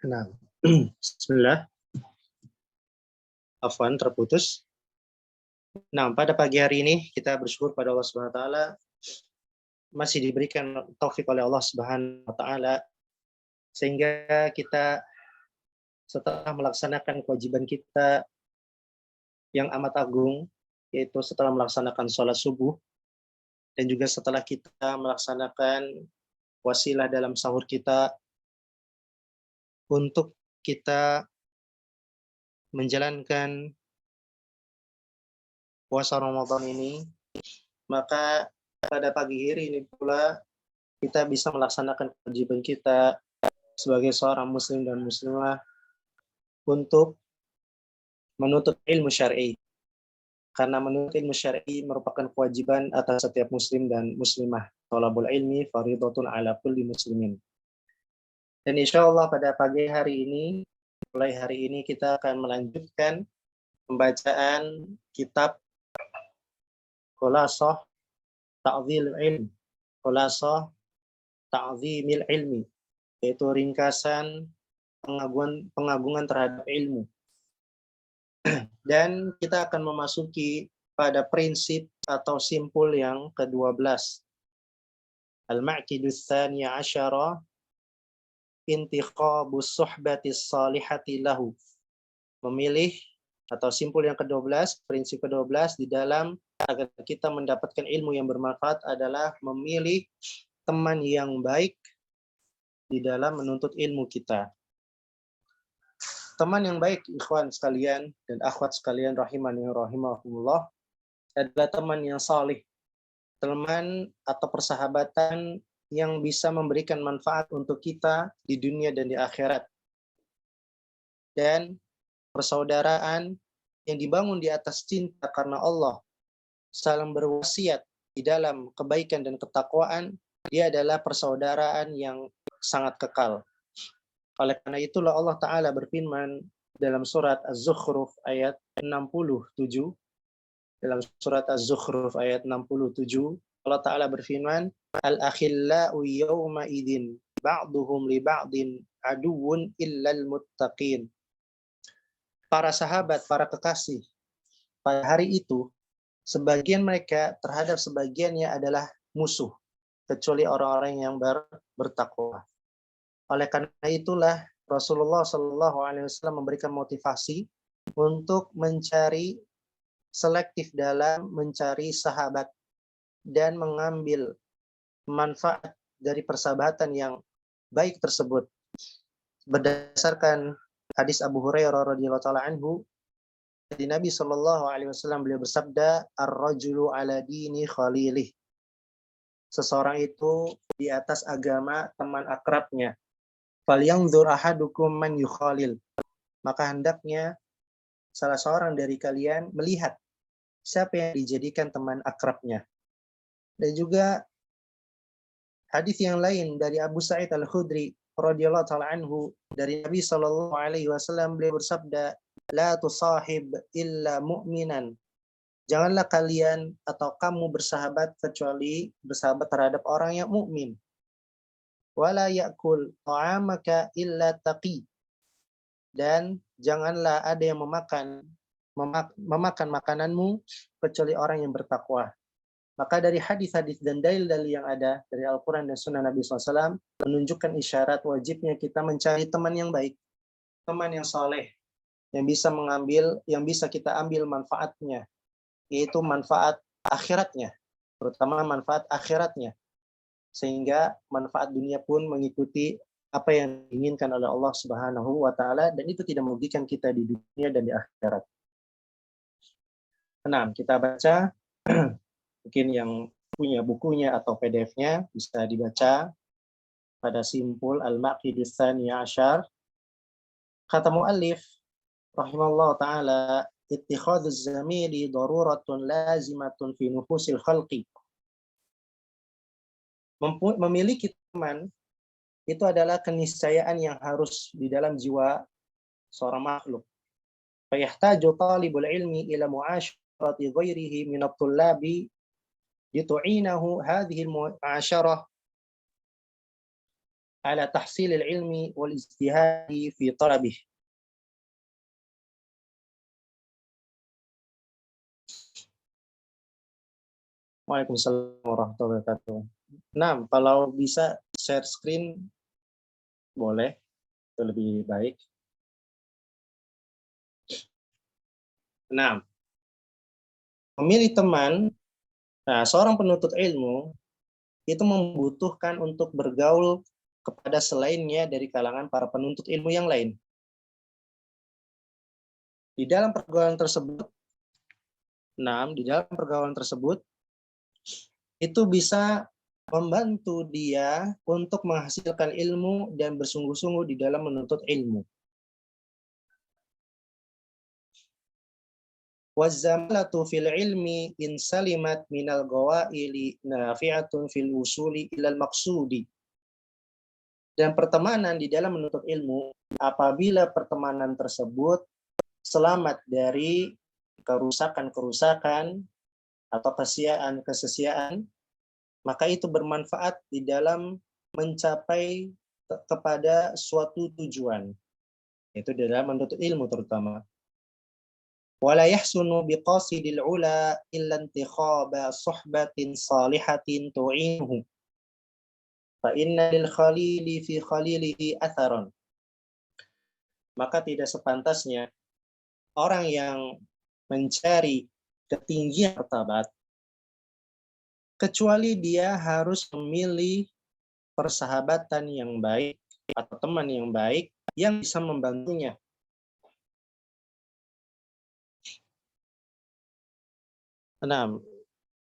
Nah, bismillah. Afwan, terputus. Nah, pada pagi hari ini kita bersyukur pada Allah Subhanahu wa taala masih diberikan taufik oleh Allah Subhanahu wa taala sehingga kita setelah melaksanakan kewajiban kita yang amat agung, yaitu setelah melaksanakan sholat subuh dan juga setelah kita melaksanakan wasilah dalam sahur kita untuk kita menjalankan puasa Ramadan ini, maka pada pagi hari ini pula kita bisa melaksanakan kewajiban kita sebagai seorang muslim dan muslimah untuk menuntut ilmu syar'i. Karena menuntut ilmu syar'i merupakan kewajiban atas setiap muslim dan muslimah. Thalabul ilmi fardhatun ala kulli muslimin. Dan insya Allah pada pagi hari ini, mulai hari ini kita akan melanjutkan pembacaan kitab Khulasah Ta'dhil Ilm, Khulasah Ta'dhimil Ilmi, yaitu ringkasan pengagungan terhadap ilmu. Dan kita akan memasuki pada prinsip atau simpul yang ke-12. Al-Ma'qidus Tsaniya Asyara Intikhabus Suhbatis Salihati Lahu. Memilih atau simpul yang ke-12, prinsip ke-12 di dalam agar kita mendapatkan ilmu yang bermanfaat adalah memilih teman yang baik di dalam menuntut ilmu kita. Teman yang baik, ikhwan sekalian dan akhwat sekalian rahimani wa rahimakumullah, adalah teman yang salih, teman atau persahabatan yang bisa memberikan manfaat untuk kita di dunia dan di akhirat. Dan persaudaraan yang dibangun di atas cinta karena Allah, saling berwasiat di dalam kebaikan dan ketakwaan, dia adalah persaudaraan yang sangat kekal. Oleh karena itulah Allah Ta'ala berfirman dalam surat Az-Zukhruf ayat 67. Dalam surat Az-Zukhruf ayat 67, Allah Ta'ala berfirman, Al-akhillau yawma idin ba'duhum li ba'din aduwwun illal muttaqin. Para sahabat, para kekasih, pada hari itu, sebagian mereka terhadap sebagiannya adalah musuh, kecuali orang-orang yang bertakwa. Oleh karena itulah Rasulullah SAW memberikan motivasi untuk mencari selektif dalam mencari sahabat dan mengambil manfaat dari persahabatan yang baik tersebut. Berdasarkan hadis Abu Hurairah radhiyallahu taala anhu, dari Nabi SAW beliau bersabda, ar-rajulu ala dini khalilih. Seseorang itu di atas agama teman akrabnya. Falyanzur ahadukum man yukhalil. Maka hendaknya salah seorang dari kalian melihat siapa yang dijadikan teman akrabnya. Dan juga hadis yang lain dari Abu Sa'id Al-Khudri radhiyallahu taala anhu, dari Nabi sallallahu alaihi wasallam beliau bersabda, la tusahib illa mu'minan. Janganlah kalian atau kamu bersahabat kecuali bersahabat terhadap orang yang mukmin. Wala ya'kul ta'amaka illa taqi. Dan janganlah ada yang memakan makananmu kecuali orang yang bertakwa. Maka dari hadis-hadis dan dalil-dalil yang ada dari Al-Quran dan Sunnah Nabi SAW menunjukkan isyarat wajibnya kita mencari teman yang baik, teman yang saleh, yang bisa kita ambil manfaatnya, yaitu manfaat akhiratnya, terutama manfaat akhiratnya, sehingga manfaat dunia pun mengikuti apa yang diinginkan oleh Allah Subhanahu wa taala, dan itu tidak merugikan kita di dunia dan di akhirat. 6. Kita baca mungkin yang punya bukunya atau PDF-nya bisa dibaca pada simpul Al-Ma'qidus Tsaniya Asyar. Kata muallif rahimallahu taala, ittikhaduz zamili daruratun lazimatun fi nufusil khalqi. Memiliki teman itu adalah keniscayaan yang harus di dalam jiwa seorang makhluk. Fayahtaju talibul ilmi ila mu'asyarati ghairihi min at-tullabi litu'inahu hadhihi al-mu'asyarah ala tahsilil ilmi wal ijtihadi fi talabih. Waalaikumsalam warahmatullahi wabarakatuh. Nah, kalau bisa share screen boleh, itu lebih baik. Nah, memilih teman, nah seorang penuntut ilmu itu membutuhkan untuk bergaul kepada selainnya dari kalangan para penuntut ilmu yang lain. Di dalam pergaulan tersebut, itu bisa membantu dia untuk menghasilkan ilmu dan bersungguh-sungguh di dalam menuntut ilmu. Wazamalatu fil ilmi in salimat minal gawaili nafi'atun fil usuli ilal maksudi. Dan pertemanan di dalam menuntut ilmu, apabila pertemanan tersebut selamat dari kerusakan-kerusakan atau kesesiaan, maka itu bermanfaat di dalam mencapai kepada suatu tujuan, yaitu dalam menuntut ilmu terutama. Wala yahsunu biqasidil ula illa intikhaba suhbatin salihatin tu'inuhu fa inna lil khalili fi khalilihi atharon. Maka tidak sepantasnya orang yang mencari ketinggian martabat kecuali dia harus memilih persahabatan yang baik atau teman yang baik yang bisa membantunya. Nah,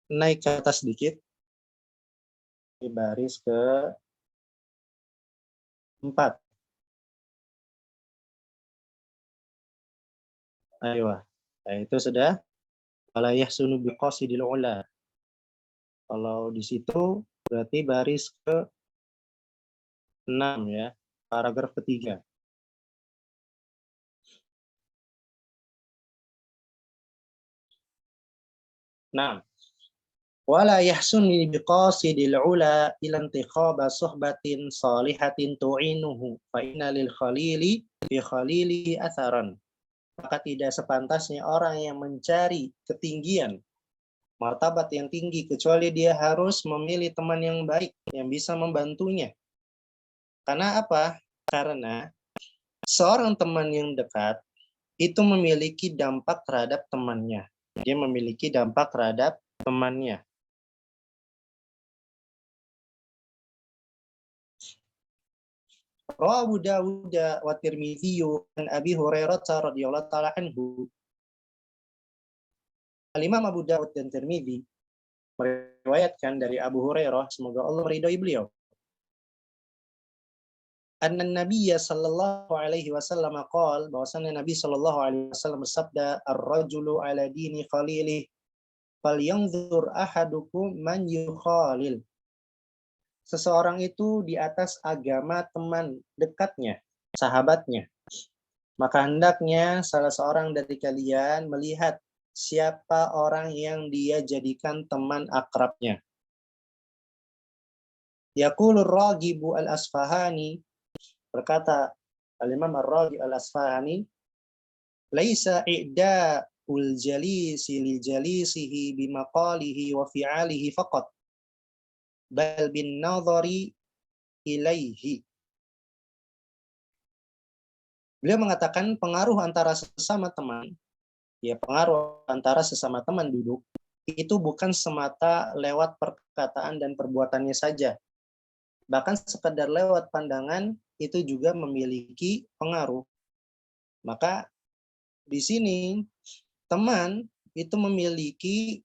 naik ke atas sedikit. Di baris ke-4. Ayo. Nah, itu sudah. Wala yahsunu biqasidil ula. Kalau di situ berarti baris ke-6 ya. Paragraf ketiga. Nah, wala yahsunu biqasidil ula ila intikhaba suhbatin salihatin tu'inuhu fa inna lil khalili fi khalili atharan. Maka tidak sepantasnya orang yang mencari ketinggian, martabat yang tinggi, kecuali dia harus memilih teman yang baik, yang bisa membantunya. Karena apa? Karena seorang teman yang dekat itu memiliki dampak terhadap temannya. Dia memiliki dampak terhadap temannya. Rawahu Abu Dawud wa Tirmidzi an Abi Hurairah radhiyallahu taala anhu. Al-Imam Abu Dawud dan Tirmidzi meriwayatkan dari Abu Hurairah, semoga Allah meridhai beliau. Anna Nabiyya sallallahu alaihi wasallam qala, bahwasanya Nabi sallallahu alaihi wasallam bersabda, ar-rajulu ala dini khalilih falyanzur ahadukum man yukhalil. Seseorang itu di atas agama teman dekatnya, sahabatnya. Maka hendaknya salah seorang dari kalian melihat siapa orang yang dia jadikan teman akrabnya. Yaqulur Raghibu al-Asfahani, berkata Al-Imam Ar-Raghib al-Asfahani, laisa i'da'ul jalisi li jalisihi bimaqalihi wa fi'alihi faqat bal bin nadhari ilaihi. Beliau mengatakan pengaruh antara sesama teman, ya pengaruh antara sesama teman duduk itu bukan semata lewat perkataan dan perbuatannya saja. Bahkan sekedar lewat pandangan itu juga memiliki pengaruh. Maka di sini teman itu memiliki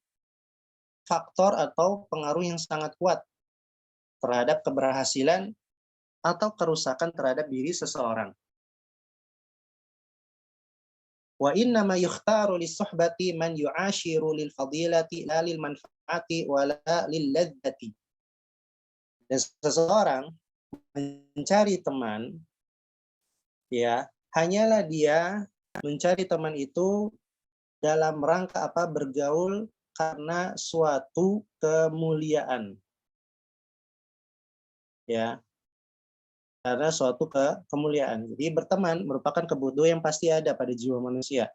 faktor atau pengaruh yang sangat kuat terhadap keberhasilan atau kerusakan terhadap diri seseorang. Wa inna ma yukhtaru lis-suhbati man yu'ashiru lil fadilati la lil manfaati wa la lil ladzati. Dan seseorang mencari teman, ya hanyalah dia mencari teman itu dalam rangka apa? Bergaul karena suatu kemuliaan. Ya. karena suatu kemuliaan. Jadi berteman merupakan kebutuhan yang pasti ada pada jiwa manusia.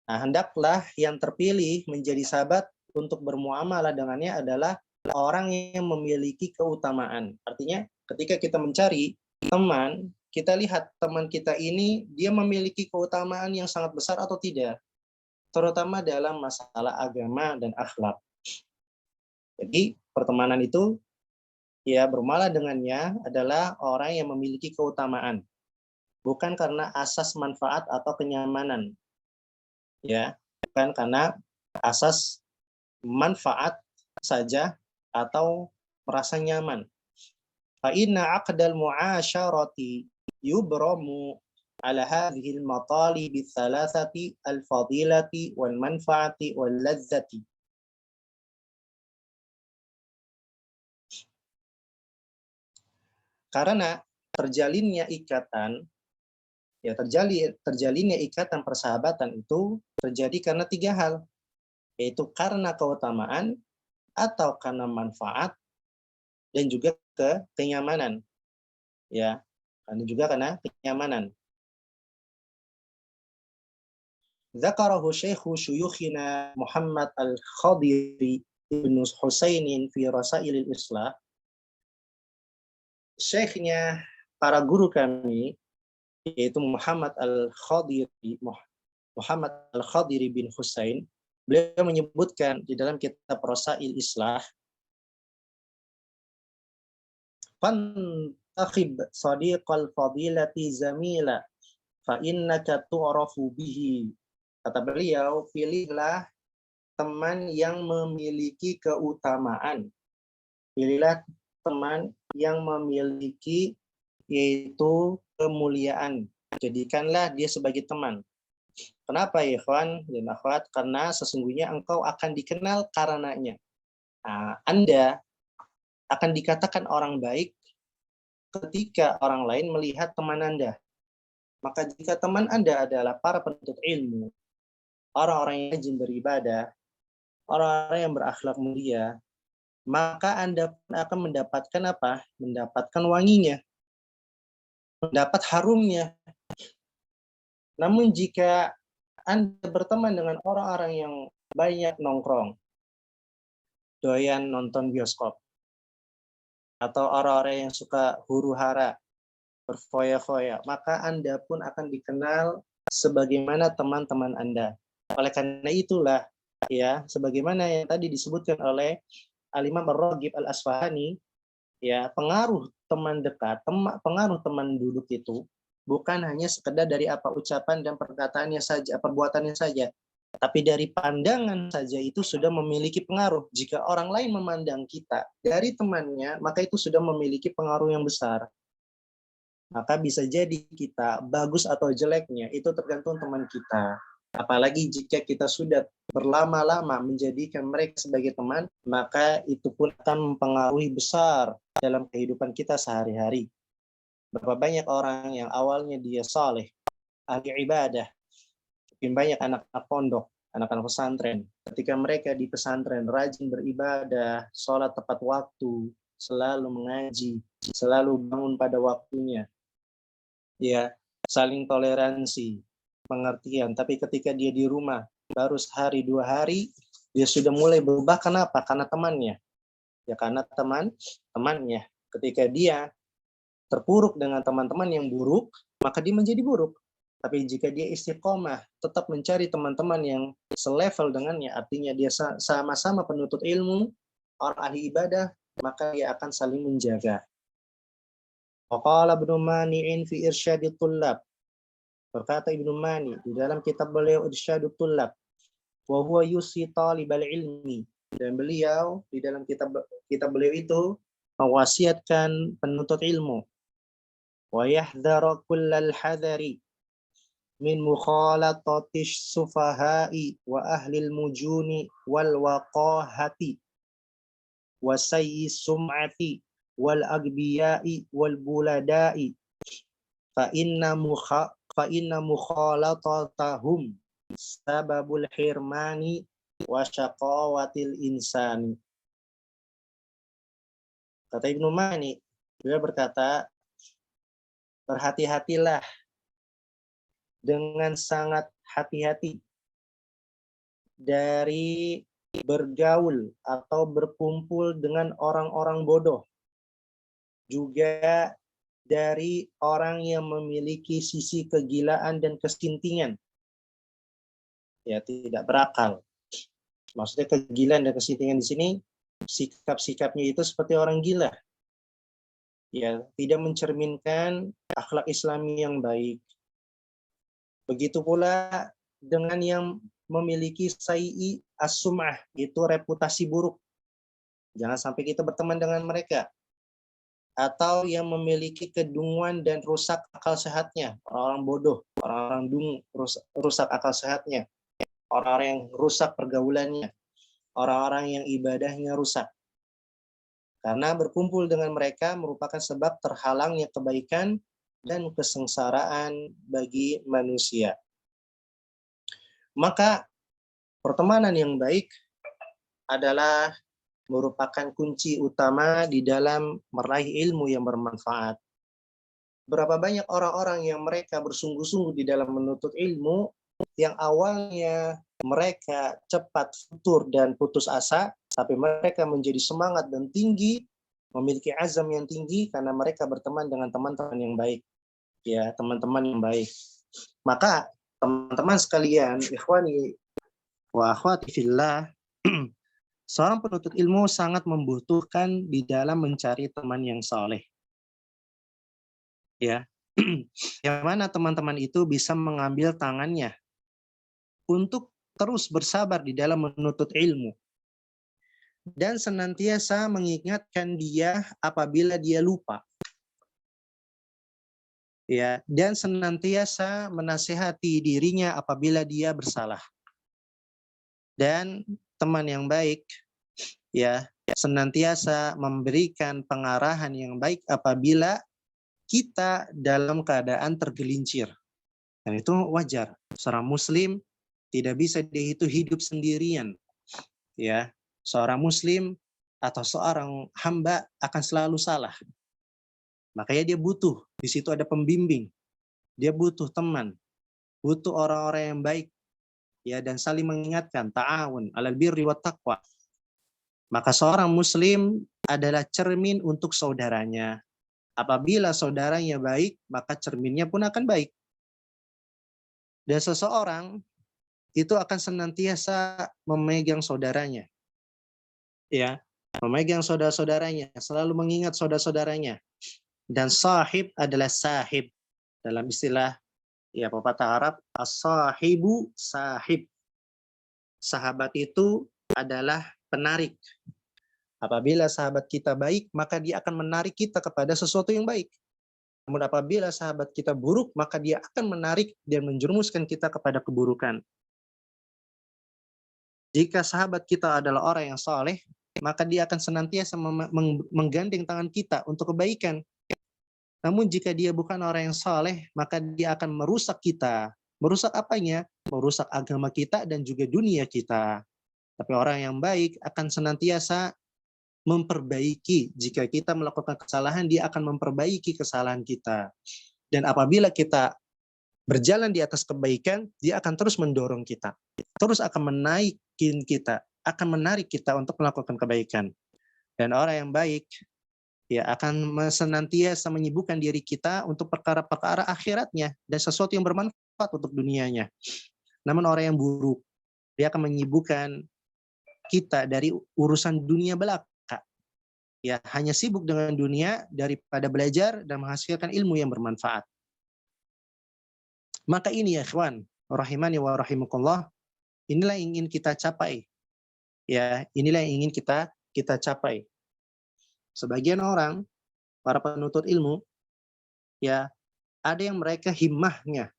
Nah, hendaklah yang terpilih menjadi sahabat untuk bermuamalah dengannya adalah orang yang memiliki keutamaan. Artinya ketika kita mencari teman, kita lihat teman kita ini dia memiliki keutamaan yang sangat besar atau tidak, terutama dalam masalah agama dan akhlak. Jadi pertemanan itu ya bermuamalah dengannya adalah orang yang memiliki keutamaan, bukan karena asas manfaat atau kenyamanan. Ya, bukan karena asas manfaat saja atau merasa nyaman. Fa inna aqdal mu'asyarati yubramu ala hadhihi al-matalib ats-tsalatsati al-fadilati wal manfaati wal ladzati. Karena terjalinnya ikatan terjalinnya ikatan persahabatan itu terjadi karena 3 hal, yaitu karena keutamaan atau karena manfaat dan juga kenyamanan. Ya, juga karena kenyamanan. Dzakarahu Syekhu syuyukhina Muhammad Al-Khadiri Ibnu Husainin fi Rasailil Islah. Syekhnya para guru kami yaitu Muhammad Al-Khadiri bin Husain, beliau menyebutkan di dalam kitab Rasail Islah, fantakhib sadiqal fadilati zamila fa innaka tu'rafu bihi. Kata beliau, pilihlah teman yang memiliki keutamaan. Pilihlah teman yang memiliki yaitu kemuliaan. Jadikanlah dia sebagai teman. Kenapa ya ikhwan dan akhwat? Karena sesungguhnya engkau akan dikenal karenanya. Nah, Anda akan dikatakan orang baik ketika orang lain melihat teman Anda. Maka jika teman Anda adalah para penuntut ilmu, orang-orang yang rajin beribadah, orang-orang yang berakhlak mulia, maka Anda akan mendapatkan apa? Mendapatkan wanginya, mendapat harumnya. Namun jika Anda berteman dengan orang-orang yang banyak nongkrong, doyan nonton bioskop, atau orang-orang yang suka huru-hara, berfoya-foya, maka Anda pun akan dikenal sebagaimana teman-teman Anda. Oleh karena itulah, ya, sebagaimana yang tadi disebutkan oleh Al-Imam Ar-Raghib Al-Asfahani, ya, pengaruh teman dekat, pengaruh teman duduk itu bukan hanya sekedar dari apa ucapan dan perkataannya saja, perbuatannya saja, tapi dari pandangan saja itu sudah memiliki pengaruh. Jika orang lain memandang kita dari temannya, maka itu sudah memiliki pengaruh yang besar. Maka bisa jadi kita bagus atau jeleknya itu tergantung teman kita. Apalagi jika kita sudah berlama-lama menjadikan mereka sebagai teman, maka itu pun akan mempengaruhi besar dalam kehidupan kita sehari-hari. Berapa banyak orang yang awalnya dia saleh, ahli ibadah, mungkin banyak anak-anak pondok, anak-anak pesantren. Ketika mereka di pesantren rajin beribadah, sholat tepat waktu, selalu mengaji, selalu bangun pada waktunya, ya, saling toleransi, pengertian. Tapi ketika dia di rumah, baru sehari 2 hari, dia sudah mulai berubah. Kenapa? Karena temannya. Ya karena temannya. Ketika dia terpuruk dengan teman-teman yang buruk, maka dia menjadi buruk. Tapi jika dia istiqomah, tetap mencari teman-teman yang selevel dengannya, artinya dia sama-sama penuntut ilmu, orang ahli ibadah, maka dia akan saling menjaga. Waqala Ibnu Mani'in fi Irsyadit Tullab. Berkata Ibnu Mani di dalam kitab beliau Irsyadut Tullab, wa huwa yusi talibal ilmi, dan beliau di dalam kitab beliau itu mewasiatkan penuntut ilmu, wa yahdharu kullal hadari min mukhalatatish sufaha'i wa ahlil mujuni wal waqahati wa sayyis sum'ati wal agbiya'i wal bulada'i fa inna mukhalatatahum sababul hirmani wa syaqawatil insani. Kata Ibnu Mani, Beliau berkata, berhati-hatilah dengan sangat hati-hati dari bergaul atau berkumpul dengan orang-orang bodoh, juga dari orang yang memiliki sisi kegilaan dan kesintingan, ya tidak berakal. Maksudnya kegilaan dan kesintingan di sini sikap-sikapnya itu seperti orang gila, ya tidak mencerminkan akhlak Islami yang baik. Begitu pula dengan yang memiliki sayi as-sum'ah, itu reputasi buruk. Jangan sampai kita berteman dengan mereka. Atau yang memiliki kedunguan dan rusak akal sehatnya, orang-orang bodoh, orang-orang dungu, rusak akal sehatnya, orang-orang yang rusak pergaulannya, orang-orang yang ibadahnya rusak. Karena berkumpul dengan mereka merupakan sebab terhalangnya kebaikan dan kesengsaraan bagi manusia. Maka pertemanan yang baik adalah merupakan kunci utama di dalam meraih ilmu yang bermanfaat. Berapa banyak orang-orang yang mereka bersungguh-sungguh di dalam menuntut ilmu, yang awalnya mereka cepat futur dan putus asa, tapi mereka menjadi semangat dan tinggi, memiliki azam yang tinggi karena mereka berteman dengan teman-teman yang baik. Ya, teman-teman yang baik. Maka teman-teman sekalian, ikhwani wa akhwati fillah, seorang penuntut ilmu sangat membutuhkan di dalam mencari teman yang saleh. Ya. Yang mana teman-teman itu bisa mengambil tangannya untuk terus bersabar di dalam menuntut ilmu dan senantiasa mengingatkan dia apabila dia lupa. Ya, dan senantiasa menasihati dirinya apabila dia bersalah. Dan teman yang baik ya senantiasa memberikan pengarahan yang baik apabila kita dalam keadaan tergelincir. Dan itu wajar. Seorang muslim tidak bisa dia itu hidup sendirian. Ya, seorang muslim atau seorang hamba akan selalu salah. Makanya dia butuh, di situ ada pembimbing. Dia butuh teman, butuh orang-orang yang baik ya dan saling mengingatkan, ta'awun 'alal birri wat taqwa. Maka seorang muslim adalah cermin untuk saudaranya. Apabila saudaranya baik, maka cerminnya pun akan baik. Dan seseorang itu akan senantiasa memegang saudaranya. Ya, memegang saudara-saudaranya, selalu mengingat saudara-saudaranya. Dan sahib adalah sahib. Dalam istilah ya pepatah Arab, as-sahibu sahib. Sahabat itu adalah penarik. Apabila sahabat kita baik, maka dia akan menarik kita kepada sesuatu yang baik. Namun apabila sahabat kita buruk, maka dia akan menarik dan menjerumuskan kita kepada keburukan. Jika sahabat kita adalah orang yang saleh, maka dia akan senantiasa menggandeng tangan kita untuk kebaikan. Namun jika dia bukan orang yang saleh, maka dia akan merusak kita. Merusak apanya? Merusak agama kita dan juga dunia kita. Tapi orang yang baik akan senantiasa memperbaiki. Jika kita melakukan kesalahan, dia akan memperbaiki kesalahan kita. Dan apabila kita berjalan di atas kebaikan, dia akan terus mendorong kita. Terus akan menaikin kita, akan menarik kita untuk melakukan kebaikan. Dan orang yang baik ya akan senantiasa menyibukkan diri kita untuk perkara-perkara akhiratnya dan sesuatu yang bermanfaat untuk dunianya. Namun orang yang buruk, dia akan menyibukkan kita dari urusan dunia belaka. Ya, hanya sibuk dengan dunia daripada belajar dan menghasilkan ilmu yang bermanfaat. Maka ini ya ikhwan, rahimani wa rahimakumullah, inilah yang ingin kita capai. Ya, inilah yang ingin kita capai. Sebagian orang, para penuntut ilmu, ya ada yang mereka himmahnya,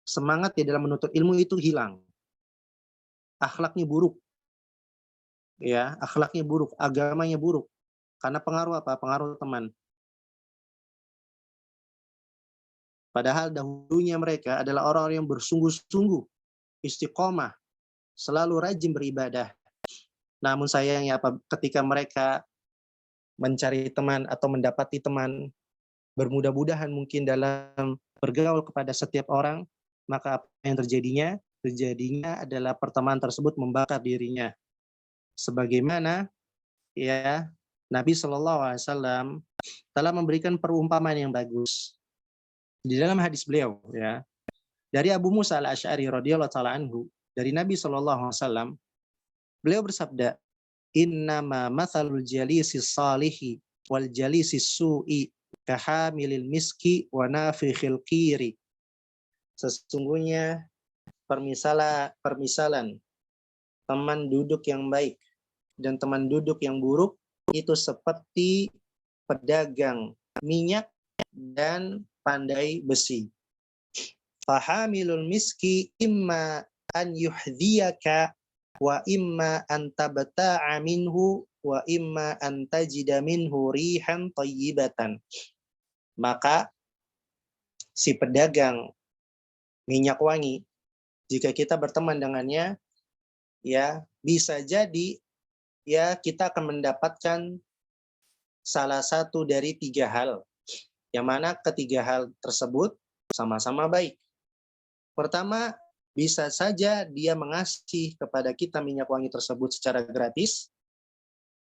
semangat di dalam menuntut ilmu itu hilang. Akhlaknya buruk. Ya, akhlaknya buruk, agamanya buruk. Karena pengaruh apa? Pengaruh teman. Padahal dahulunya mereka adalah orang-orang yang bersungguh-sungguh, istiqomah, selalu rajin beribadah. Namun sayangnya ketika mereka mencari teman atau mendapati teman, bermudah-mudahan mungkin dalam bergaul kepada setiap orang, maka apa yang terjadinya? Terjadinya adalah pertemanan tersebut membakar dirinya. Sebagaimana ya Nabi Shallallahu Alaihi Wasallam telah memberikan perumpamaan yang bagus di dalam hadis beliau ya dari Abu Musa al Ashari radhiyallahu taala anhu dari Nabi Shallallahu Alaihi Wasallam beliau bersabda innama mathalul jalisi salihi wal jalisi su'i kahamilil miski wa nafikhil qiri. Sesungguhnya permisalan teman duduk yang baik dan teman duduk yang buruk itu seperti pedagang minyak dan pandai besi. Fahamilul miski imma an yuhdhiyaka wa imma an tabta'a minhu wa imma an tajida minhu rihan thayyibatan. Maka si pedagang minyak wangi, jika kita berteman dengannya, ya bisa jadi ya kita akan mendapatkan salah satu dari 3 hal, yang mana ketiga hal tersebut sama-sama baik. Pertama, bisa saja dia mengasih kepada kita minyak wangi tersebut secara gratis,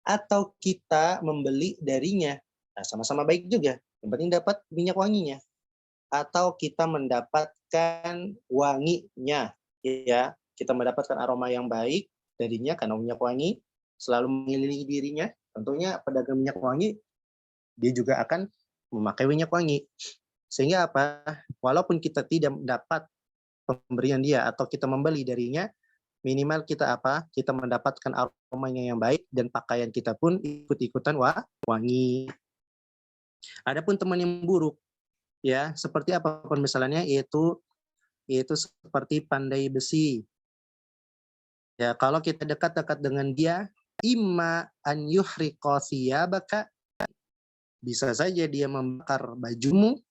atau kita membeli darinya. Nah, sama-sama baik juga. Yang penting dapat minyak wanginya. Atau kita mendapatkan wanginya. Ya, kita mendapatkan aroma yang baik darinya karena minyak wangi selalu mengelilingi dirinya. Tentunya pedagang minyak wangi, dia juga akan memakai minyak wangi. Sehingga apa? Walaupun kita tidak dapat pemberian dia atau kita membeli darinya, minimal kita apa? Kita mendapatkan aromanya yang baik dan pakaian kita pun ikut-ikutan wangi. Adapun teman yang buruk, ya seperti apa permisalannya? Yaitu seperti pandai besi. Ya kalau kita dekat-dekat dengan dia, imma an yuhriqa thiyabaka, bisa saja dia membakar bajumu,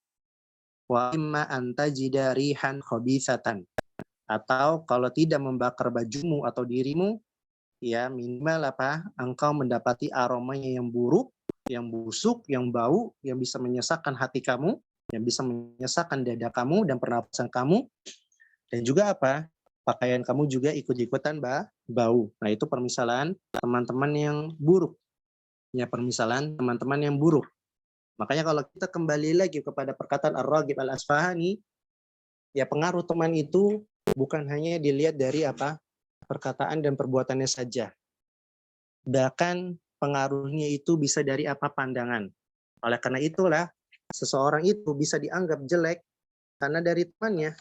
wa imma an tajida rihan khabithatan, atau kalau tidak membakar bajumu atau dirimu, ya minimal apa? Engkau mendapati aromanya yang buruk, yang busuk, yang bau, yang bisa menyesakkan hati kamu, yang bisa menyesakkan dada kamu dan pernapasan kamu, dan juga apa? Pakaian kamu juga ikut-ikutan bau. Nah, itu permisalan teman-teman yang buruk. Ya, permisalan teman-teman yang buruk. Makanya kalau kita kembali lagi kepada perkataan Ar-Raghib Al-Asfahani, ya pengaruh teman itu bukan hanya dilihat dari apa? Perkataan dan perbuatannya saja. Bahkan pengaruhnya itu bisa dari apa? Pandangan. Oleh karena itulah seseorang itu bisa dianggap jelek karena dari temannya.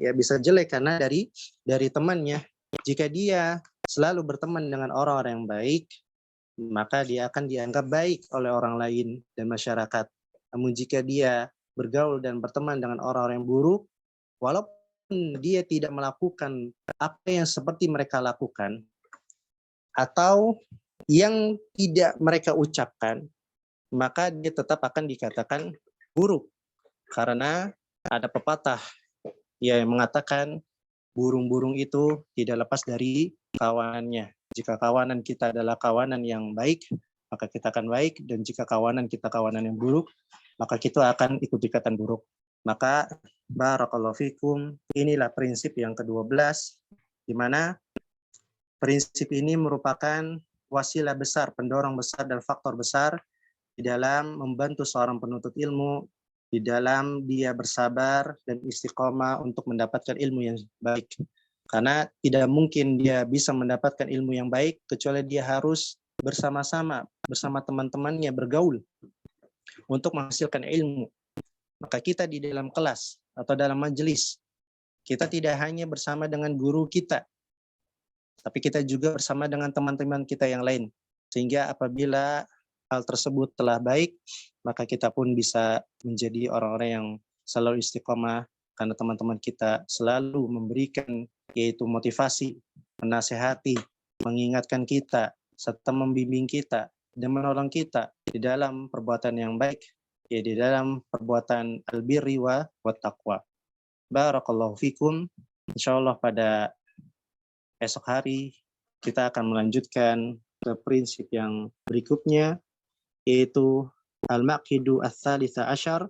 Ya bisa jelek karena dari temannya. Jika dia selalu berteman dengan orang-orang yang baik, maka dia akan dianggap baik oleh orang lain dan masyarakat. Namun jika dia bergaul dan berteman dengan orang-orang yang buruk, walaupun dia tidak melakukan apa yang seperti mereka lakukan, atau yang tidak mereka ucapkan, maka dia tetap akan dikatakan buruk. Karena ada pepatah yang mengatakan burung-burung itu tidak lepas dari kawanannya. Jika kawanan kita adalah kawanan yang baik, maka kita akan baik. Dan jika kawanan kita kawanan yang buruk, maka kita akan ikut-ikutan buruk. Maka barakallahu fikum, inilah prinsip yang ke-12, di mana prinsip ini merupakan wasilah besar, pendorong besar dan faktor besar di dalam membantu seorang penuntut ilmu, di dalam dia bersabar dan istiqomah untuk mendapatkan ilmu yang baik. Karena tidak mungkin dia bisa mendapatkan ilmu yang baik kecuali dia harus bersama-sama, bersama teman-temannya bergaul untuk menghasilkan ilmu. Maka kita di dalam kelas atau dalam majelis, kita tidak hanya bersama dengan guru kita, tapi kita juga bersama dengan teman-teman kita yang lain. Sehingga apabila hal tersebut telah baik, maka kita pun bisa menjadi orang-orang yang selalu istiqomah, karena teman-teman kita selalu memberikan yaitu motivasi, menasehati, mengingatkan kita, serta membimbing kita dan menolong kita di dalam perbuatan yang baik, ya di dalam perbuatan albirri wa taqwa. Barakallahu fikum. Insyaallah pada esok hari kita akan melanjutkan ke prinsip yang berikutnya, yaitu Al-Maqidu Ats-Tsalitsa Asyar,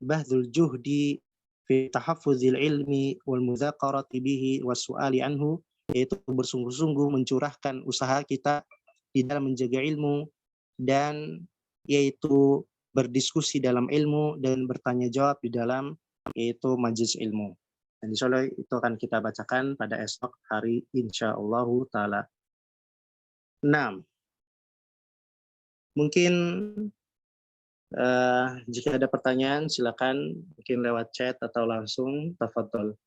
Bahdul Juhdi fi Tahaffuzil Ilmi wal Mudzakarati bihi was-su'ali anhu, yaitu bersungguh-sungguh mencurahkan usaha kita di dalam menjaga ilmu dan yaitu berdiskusi dalam ilmu dan bertanya jawab di dalam yaitu majelis ilmu. Dan insyaallah itu akan kita bacakan pada esok hari insyaallah taala. 6. Mungkin jika ada pertanyaan silakan mungkin lewat chat atau langsung tafadhol.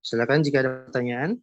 Silakan jika ada pertanyaan.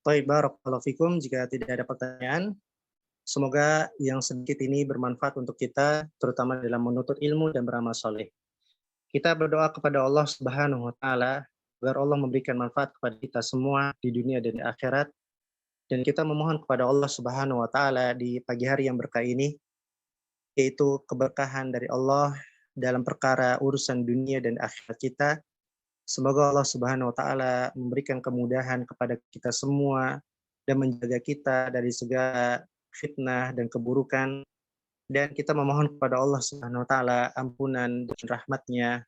Baik, barakallahu fikum. Jika tidak ada pertanyaan, semoga yang sedikit ini bermanfaat untuk kita, terutama dalam menuntut ilmu dan beramal soleh. Kita berdoa kepada Allah Subhanahu wa Ta'ala agar Allah memberikan manfaat kepada kita semua di dunia dan di akhirat. Dan kita memohon kepada Allah Subhanahu wa Ta'ala di pagi hari yang berkah ini, yaitu keberkahan dari Allah dalam perkara urusan dunia dan akhirat kita. Semoga Allah Subhanahu wa Ta'ala memberikan kemudahan kepada kita semua dan menjaga kita dari segala fitnah dan keburukan. Dan kita memohon kepada Allah Subhanahu wa Ta'ala ampunan dan rahmatnya.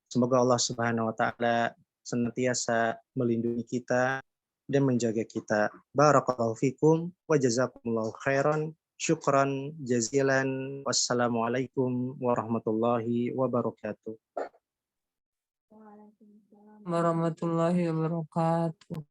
Semoga Allah Subhanahu wa Ta'ala senantiasa melindungi kita dan menjaga kita. Barakallahu fikum wa jazakumullahu khairan. Syukran jazilan. Wassalamualaikum warahmatullahi wabarakatuh. Warahmatullahi wabarakatuh.